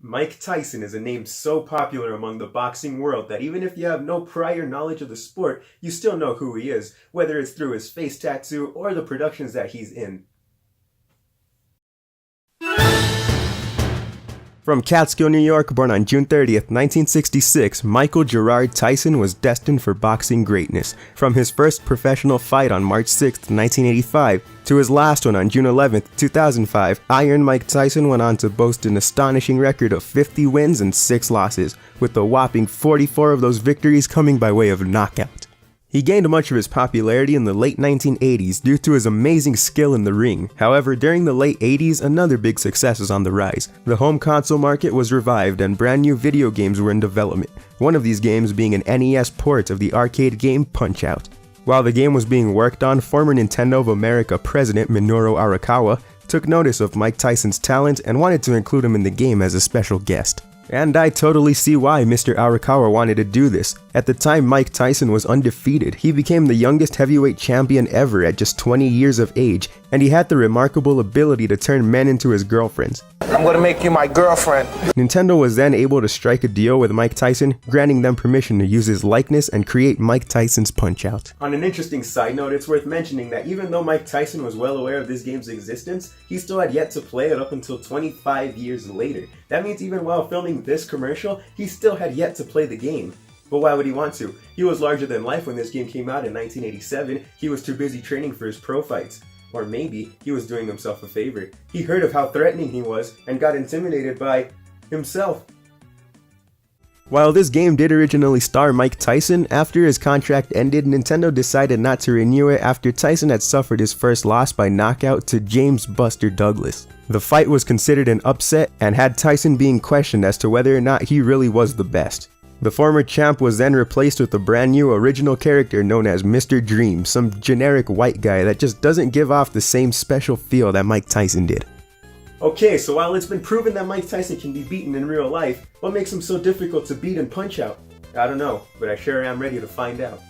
Mike Tyson is a name so popular among the boxing world that even if you have no prior knowledge of the sport, you still know who he is, whether it's through his face tattoo or the productions that he's in. From Catskill, New York, born on June 30th, 1966, Michael Gerard Tyson was destined for boxing greatness. From his first professional fight on March 6th, 1985, to his last one on June 11th, 2005, Iron Mike Tyson went on to boast an astonishing record of 50 wins and 6 losses, with a whopping 44 of those victories coming by way of knockout. He gained much of his popularity in the late 1980s due to his amazing skill in the ring. However, during the late 80s, another big success was on the rise. The home console market was revived and brand new video games were in development, one of these games being an NES port of the arcade game Punch-Out! While the game was being worked on, former Nintendo of America president Minoru Arakawa took notice of Mike Tyson's talent and wanted to include him in the game as a special guest. And I totally see why Mr. Arakawa wanted to do this. At the time Mike Tyson was undefeated, he became the youngest heavyweight champion ever at just 20 years of age, and he had the remarkable ability to turn men into his girlfriends. I'm gonna make you my girlfriend. Nintendo was then able to strike a deal with Mike Tyson, granting them permission to use his likeness and create Mike Tyson's Punch-Out! On an interesting side note, it's worth mentioning that even though Mike Tyson was well aware of this game's existence, he still had yet to play it up until 25 years later. That means even while filming this commercial, he still had yet to play the game. But why would he want to? He was larger than life when this game came out in 1987, he was too busy training for his pro fights. Or maybe he was doing himself a favor. He heard of how threatening he was and got intimidated by himself. While this game did originally star Mike Tyson, after his contract ended, Nintendo decided not to renew it after Tyson had suffered his first loss by knockout to James Buster Douglas. The fight was considered an upset and had Tyson being questioned as to whether or not he really was the best. The former champ was then replaced with a brand new original character known as Mr. Dream, some generic white guy that just doesn't give off the same special feel that Mike Tyson did. Okay, so while it's been proven that Mike Tyson can be beaten in real life, what makes him so difficult to beat in Punch-Out! I don't know, but I sure am ready to find out.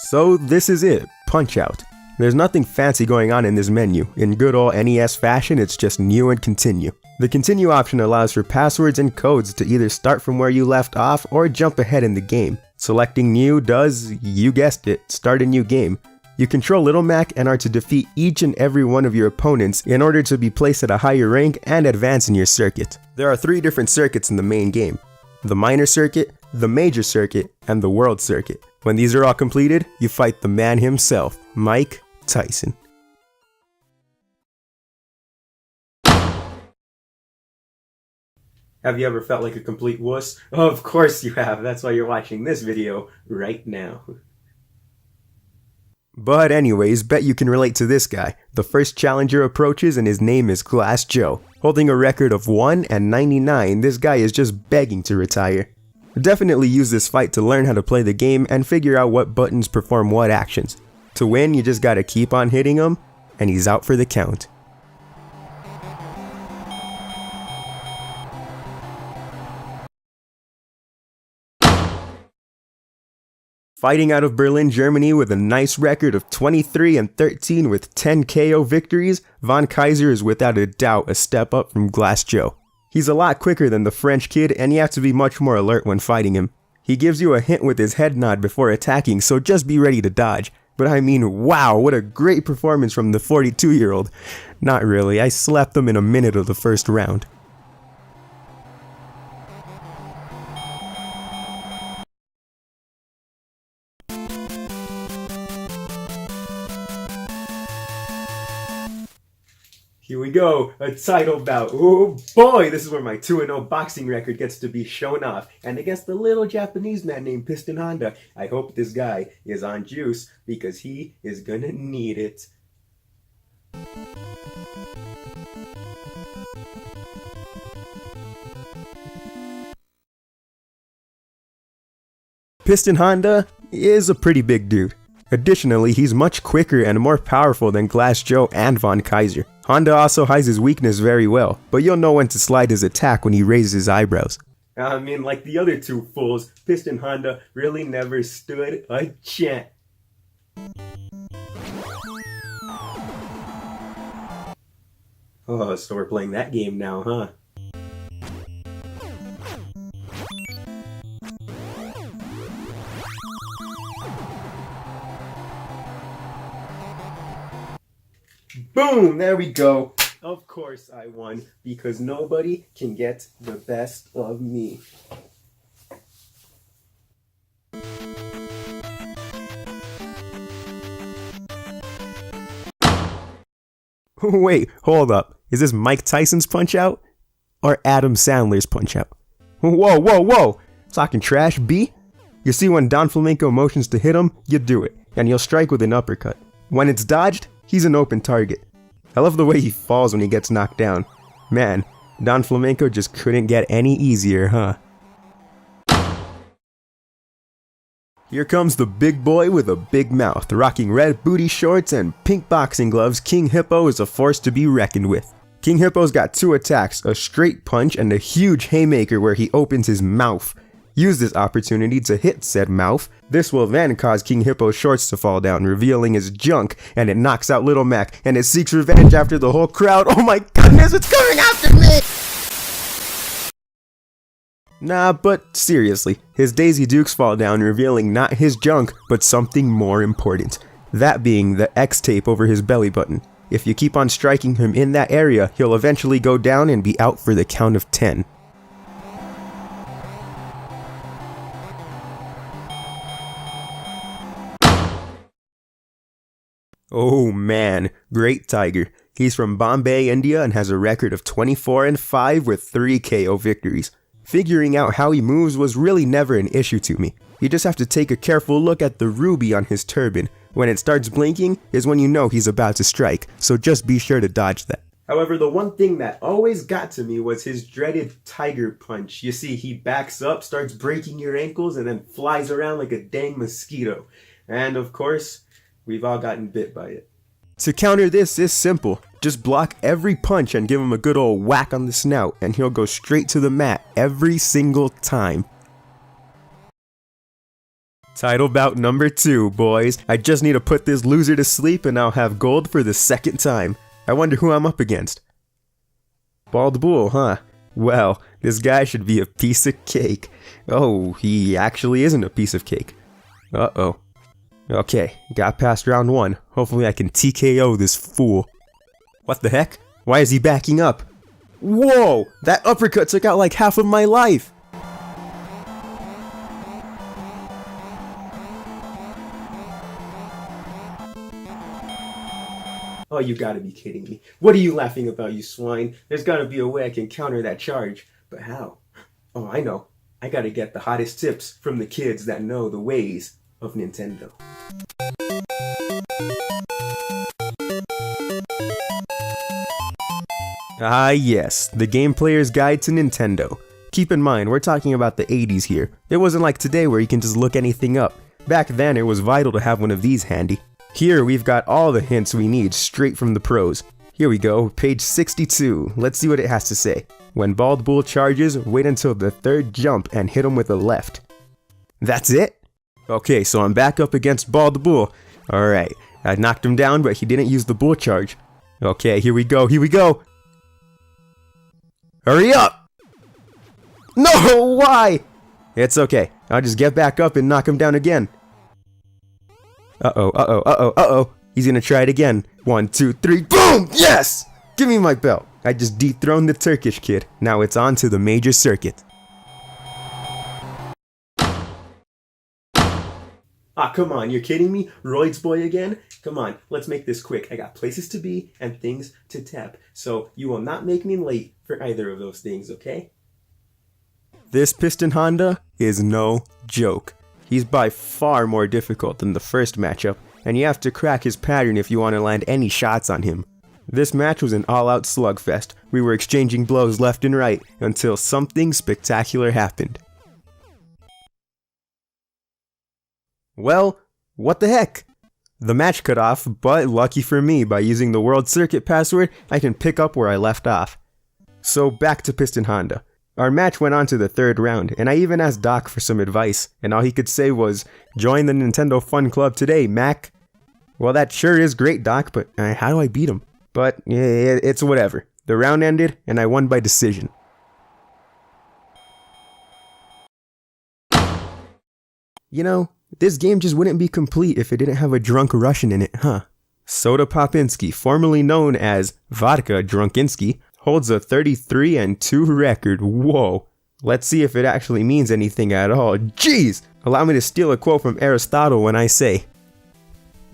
So this is it, Punch-Out! There's nothing fancy going on in this menu. In good old NES fashion, it's just new and continue. The continue option allows for passwords and codes to either start from where you left off or jump ahead in the game. Selecting new does, you guessed it, start a new game. You control Little Mac and are to defeat each and every one of your opponents in order to be placed at a higher rank and advance in your circuit. There are 3 different circuits in the main game: the minor circuit, the major circuit, and the world circuit. When these are all completed, you fight the man himself, Mike Tyson. Have you ever felt like a complete wuss? Of course you have, that's why you're watching this video right now. But anyways, bet you can relate to this guy. The first challenger approaches and his name is Glass Joe. Holding a record of 1 and 99, this guy is just begging to retire. Definitely use this fight to learn how to play the game and figure out what buttons perform what actions. To win, you just gotta keep on hitting him, and he's out for the count. Fighting out of Berlin, Germany with a nice record of 23 and 13 with 10 KO victories, Von Kaiser is without a doubt a step up from Glass Joe. He's a lot quicker than the French kid and you have to be much more alert when fighting him. He gives you a hint with his head nod before attacking, so just be ready to dodge. But I mean, wow, what a great performance from the 42-year-old. Not really, I slapped him in a minute of the first round. Here we go, a title bout. Oh boy, this is where my 2-0 boxing record gets to be shown off. And against the little Japanese man named Piston Honda. I hope this guy is on juice because he is gonna need it. Piston Honda is a pretty big dude. Additionally, he's much quicker and more powerful than Glass Joe and Von Kaiser. Honda also hides his weakness very well, but you'll know when to slide his attack when he raises his eyebrows. I mean, like the other two fools, Piston Honda really never stood a chance. Oh, so we're playing that game now, huh? Boom! There we go. Of course I won, because nobody can get the best of me. Wait, hold up. Is this Mike Tyson's Punch-Out? Or Adam Sandler's Punch-Out? Whoa, whoa, whoa! Talking trash, B? You see, when Don Flamenco motions to hit him, you do it, and he'll strike with an uppercut. When it's dodged, he's an open target. I love the way he falls when he gets knocked down. Man, Don Flamenco just couldn't get any easier, huh? Here comes the big boy with a big mouth, rocking red booty shorts and pink boxing gloves. King Hippo is a force to be reckoned with. King Hippo's got two attacks, a straight punch and a huge haymaker where he opens his mouth. Use this opportunity to hit said mouth. This will then cause King Hippo's shorts to fall down, revealing his junk, and it knocks out Little Mac, and it seeks revenge after the whole crowd. Oh my goodness, it's coming after me! Nah, but seriously, his Daisy Dukes fall down, revealing not his junk, but something more important. That being the X tape over his belly button. If you keep on striking him in that area, he'll eventually go down and be out for the count of 10. Oh man, great Tiger. He's from Bombay, India and has a record of 24-5 with 3 KO victories. Figuring out how he moves was really never an issue to me. You just have to take a careful look at the ruby on his turban. When it starts blinking is when you know he's about to strike, so just be sure to dodge that. However, the one thing that always got to me was his dreaded tiger punch. You see, he backs up, starts breaking your ankles, and then flies around like a dang mosquito. And of course, we've all gotten bit by it. To counter this is simple. Just block every punch and give him a good old whack on the snout, and he'll go straight to the mat every single time. Title bout number 2, boys. I just need to put this loser to sleep and I'll have gold for the second time. I wonder who I'm up against. Bald Bull, huh? Well, this guy should be a piece of cake. Oh, he actually isn't a piece of cake. Uh-oh. Okay, got past round 1. Hopefully I can TKO this fool. What the heck? Why is he backing up? Whoa! That uppercut took out like half of my life! Oh, you gotta be kidding me. What are you laughing about, you swine? There's gotta be a way I can counter that charge. But how? Oh, I know. I gotta get the hottest tips from the kids that know the ways of Nintendo. Ah yes, the Game Player's Guide to Nintendo. Keep in mind, we're talking about the 80s here. It wasn't like today where you can just look anything up. Back then, it was vital to have one of these handy. Here, we've got all the hints we need straight from the pros. Here we go, page 62. Let's see what it has to say. When Bald Bull charges, wait until the 3rd jump and hit him with a left. That's it? Okay, so I'm back up against Bald Bull. Alright, I knocked him down, but he didn't use the bull charge. Okay, here we go, here we go! Hurry up! No, why? It's okay, I'll just get back up and knock him down again. Uh-oh, uh-oh, uh-oh, uh-oh. He's gonna try it again. 1, 2, 3, boom! Yes! Give me my belt. I just dethroned the Turkish kid. Now it's on to the major circuit. Ah, come on, you're kidding me? Roids boy again? Come on, let's make this quick. I got places to be and things to tap. So you will not make me late for either of those things, okay? This Piston Honda is no joke. He's by far more difficult than the first matchup, and you have to crack his pattern if you want to land any shots on him. This match was an all-out slugfest. We were exchanging blows left and right until something spectacular happened. Well, what the heck? The match cut off, but lucky for me, by using the World Circuit password, I can pick up where I left off. So back to Piston Honda. Our match went on to the third round, and I even asked Doc for some advice, and all he could say was, "Join the Nintendo Fun Club today, Mac." Well, that sure is great, Doc, but how do I beat him? But yeah, it's whatever. The round ended, and I won by decision. You know, this game just wouldn't be complete if it didn't have a drunk Russian in it, huh? Soda Popinski, formerly known as Vodka Drunkinski, holds a 33-2 record. Whoa. Let's see if it actually means anything at all. Jeez! Allow me to steal a quote from Aristotle when I say,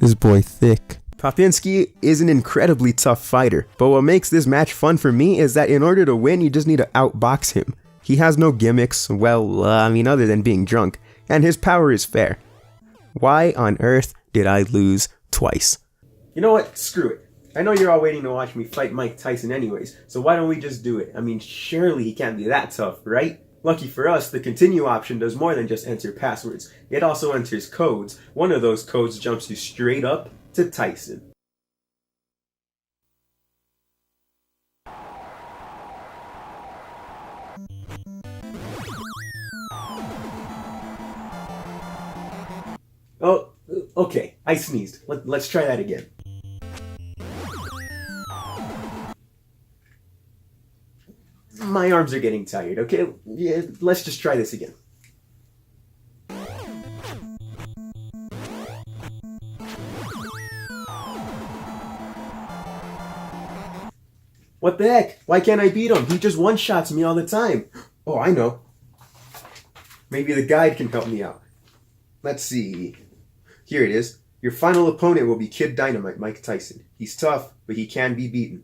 "This boy thick." Popinski is an incredibly tough fighter, but what makes this match fun for me is that in order to win, you just need to outbox him. He has no gimmicks, other than being drunk, and his power is fair. Why on earth did I lose twice? You know what? Screw it. I know you're all waiting to watch me fight Mike Tyson anyways, so why don't we just do it? I mean, surely he can't be that tough, right? Lucky for us, the continue option does more than just enter passwords. It also enters codes. One of those codes jumps you straight up to Tyson. Oh, okay, I sneezed. Let's try that again. My arms are getting tired, okay? Yeah, let's just try this again. What the heck? Why can't I beat him? He just one-shots me all the time. Oh, I know. Maybe the guide can help me out. Let's see. Here it is. Your final opponent will be Kid Dynamite Mike Tyson. He's tough, but he can be beaten.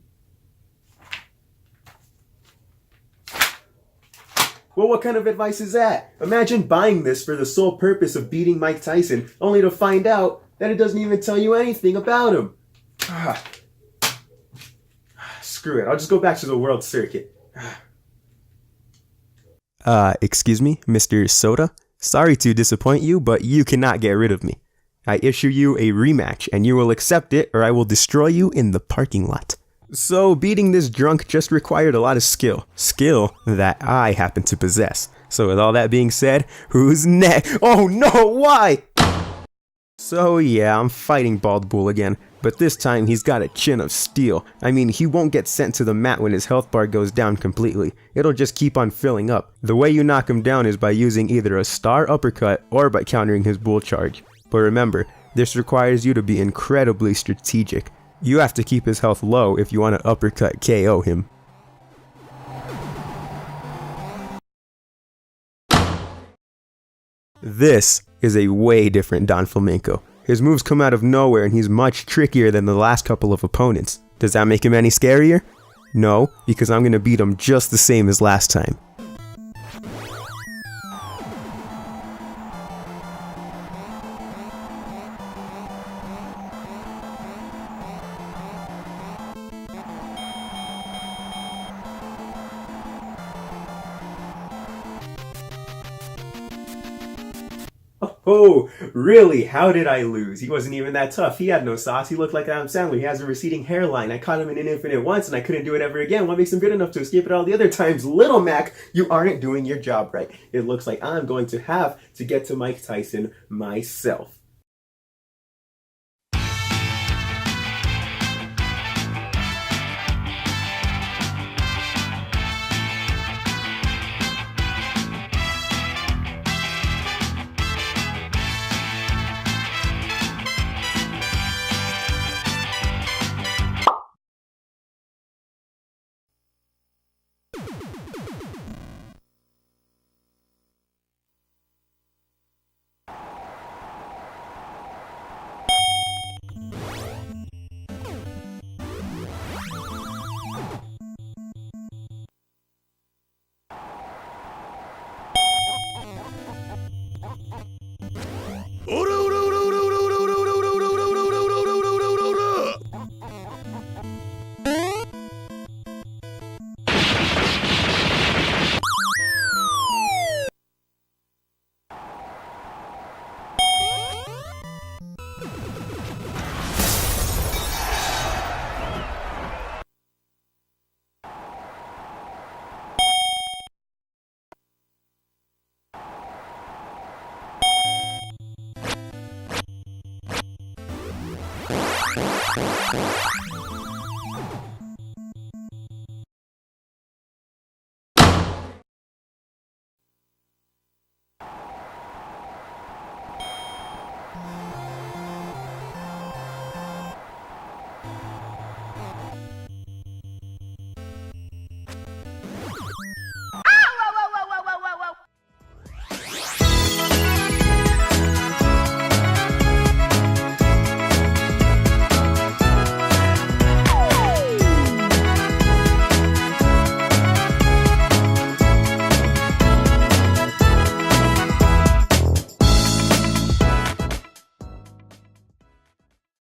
Well, what kind of advice is that? Imagine buying this for the sole purpose of beating Mike Tyson, only to find out that it doesn't even tell you anything about him. Screw it, I'll just go back to the world circuit. Excuse me, Mr. Soda? Sorry to disappoint you, but you cannot get rid of me. I issue you a rematch, and you will accept it, or I will destroy you in the parking lot. So, beating this drunk just required a lot of skill. Skill that I happen to possess. So with all that being said, who's next? Oh no, why? So yeah, I'm fighting Bald Bull again, but this time he's got a chin of steel. I mean, he won't get sent to the mat when his health bar goes down completely. It'll just keep on filling up. The way you knock him down is by using either a star uppercut or by countering his bull charge. But remember, this requires you to be incredibly strategic. You have to keep his health low if you want to uppercut KO him. This is a way different Don Flamenco. His moves come out of nowhere and he's much trickier than the last couple of opponents. Does that make him any scarier? No, because I'm going to beat him just the same as last time. Oh, really? How did I lose? He wasn't even that tough. He had no sauce. He looked like Adam Sandler. He has a receding hairline. I caught him in an infinite once and I couldn't do it ever again. What makes him good enough to escape it all the other times? Little Mac, you aren't doing your job right. It looks like I'm going to have to get to Mike Tyson myself.